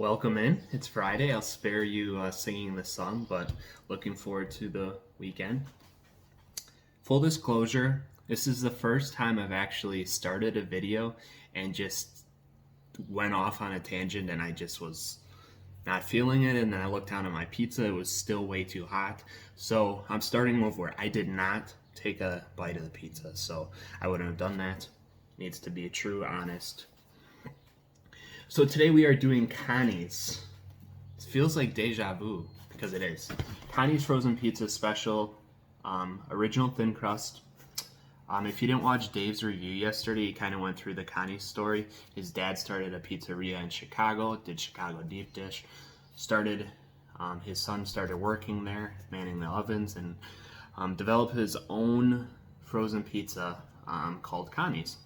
Welcome in. It's Friday. I'll spare you singing the song, but looking forward to the weekend. Full disclosure, this is the first time I've actually started a video and just went off on a tangent and I just was not feeling it, and then I looked down at my pizza. It was still way too hot. So I'm starting over. I did not take a bite of the pizza, so I wouldn't have done that. Needs to be true, honest. So today we are doing Connie's. It feels like deja vu, because it is. Connie's frozen pizza special, original thin crust. If you didn't watch Dave's review yesterday, he kind of went through the Connie's story. His dad started a pizzeria in Chicago, did Chicago deep dish. His son started working there, manning the ovens, and developed his own frozen pizza called Connie's.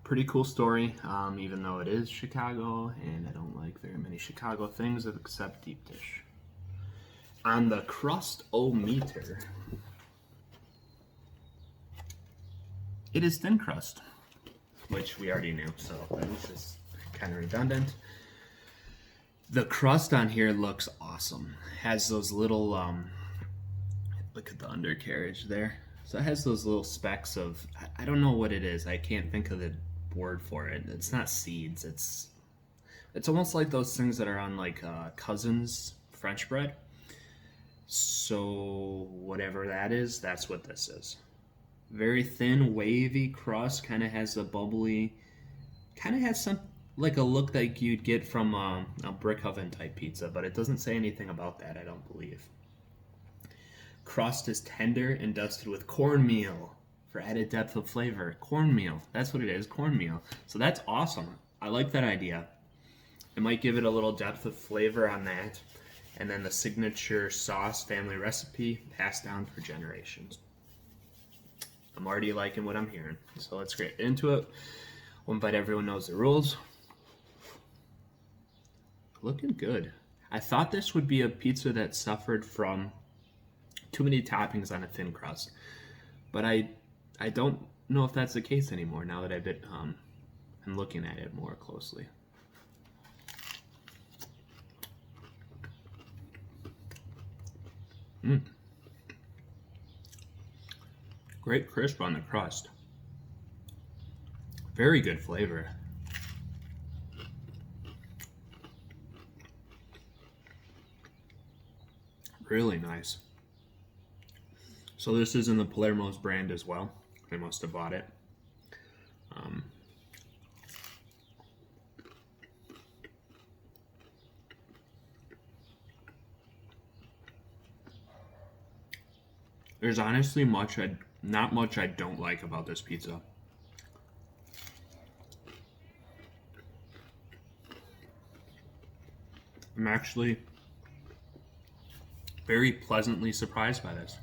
Pretty cool story, even though it is Chicago, and I don't like very many Chicago things except deep dish. On the crust-o-meter, it is thin crust, which we already knew, so that was just kind of redundant. The crust on here looks awesome. Has those little, look at the undercarriage there. So it has those little specks of, I don't know what it is. I can't think of the word for it. It's not seeds. It's almost like those things that are on like Cousin's French bread. So whatever that is, that's what this is. Very thin, wavy crust. Kind of has a bubbly, kind of has some like a look like you'd get from a brick oven type pizza, but it doesn't say anything about that, I don't believe. Crust is tender and dusted with cornmeal for added depth of flavor. Cornmeal, that's what it is, cornmeal. So that's awesome. I like that idea. It might give it a little depth of flavor on that. And then the signature sauce family recipe passed down for generations. I'm already liking what I'm hearing. So let's get into it. One bite, everyone knows the rules. Looking good. I thought this would be a pizza that suffered from too many toppings on a thin crust. But I don't know if that's the case anymore now that I'm looking at it more closely. Great crisp on the crust. Very good flavor. Really nice. So this is in the Palermo's brand as well. They must have bought it. There's honestly not much I don't like about this pizza. I'm actually very pleasantly surprised by this.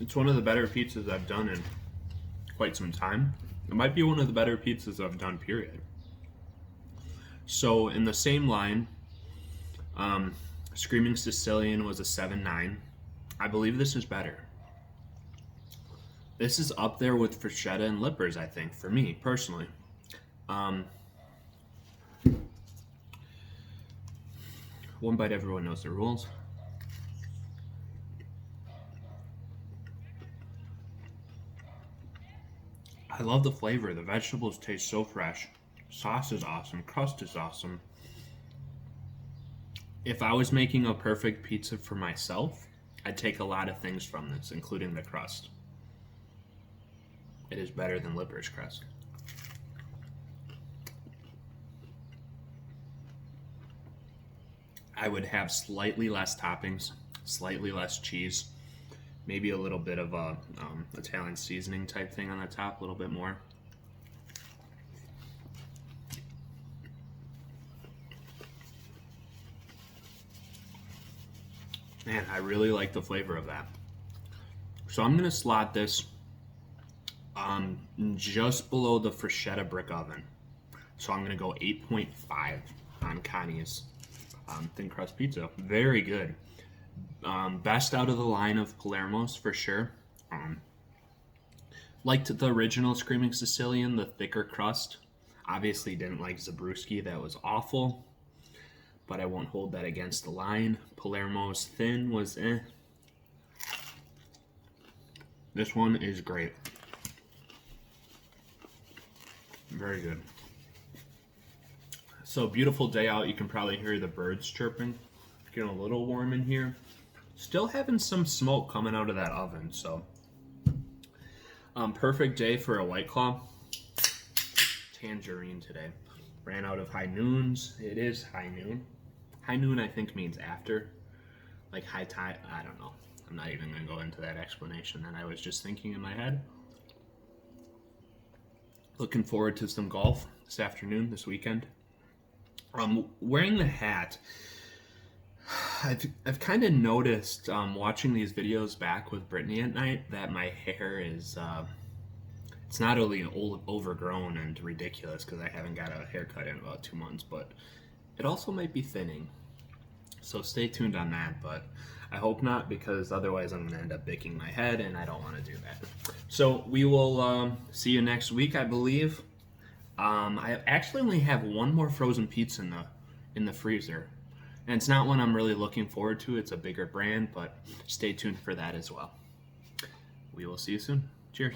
It's one of the better pizzas I've done in quite some time. It might be one of the better pizzas I've done, period. So in the same line, Screaming Sicilian was a 7.9. I believe this is better. This is up there with Freshetta and Lippers, I think, for me, personally. One bite, everyone knows the rules. I love the flavor. The vegetables taste so fresh. Sauce is awesome. Crust is awesome. If I was making a perfect pizza for myself, I'd take a lot of things from this, including the crust. It is better than Lippers crust. I would have slightly less toppings, slightly less cheese, maybe a little bit of a Italian seasoning type thing on the top, a little bit more. Man, I really like the flavor of that. So I'm gonna slot this just below the Freshetta brick oven. So I'm gonna go 8.5 on Connie's thin crust pizza. Very good. Best out of the line of Palermo's for sure. Um, Liked the original Screaming Sicilian, the thicker crust. Obviously didn't like Zabruski, that was awful. But I won't hold that against the line. Palermo's thin was eh. This one is great. Very good. So beautiful day out. You can probably hear the birds chirping. It's getting a little warm in here. Still having some smoke coming out of that oven, so perfect day for a White Claw. Tangerine today. Ran out of high noons. It is high noon. High noon I think means after. Like high tide, I don't know. I'm not even going to go into that explanation that I was just thinking in my head. Looking forward to some golf this afternoon, this weekend. Wearing the hat, I've kind of noticed watching these videos back with Brittany at night that my hair is it's not only overgrown and ridiculous because I haven't got a haircut in about 2 months, but it also might be thinning. So stay tuned on that, but I hope not, because otherwise I'm going to end up baking my head, and I don't want to do that. So we will see you next week, I believe. I actually only have one more frozen pizza in the freezer, and it's not one I'm really looking forward to. It's a bigger brand, but stay tuned for that as well. We will see you soon. Cheers.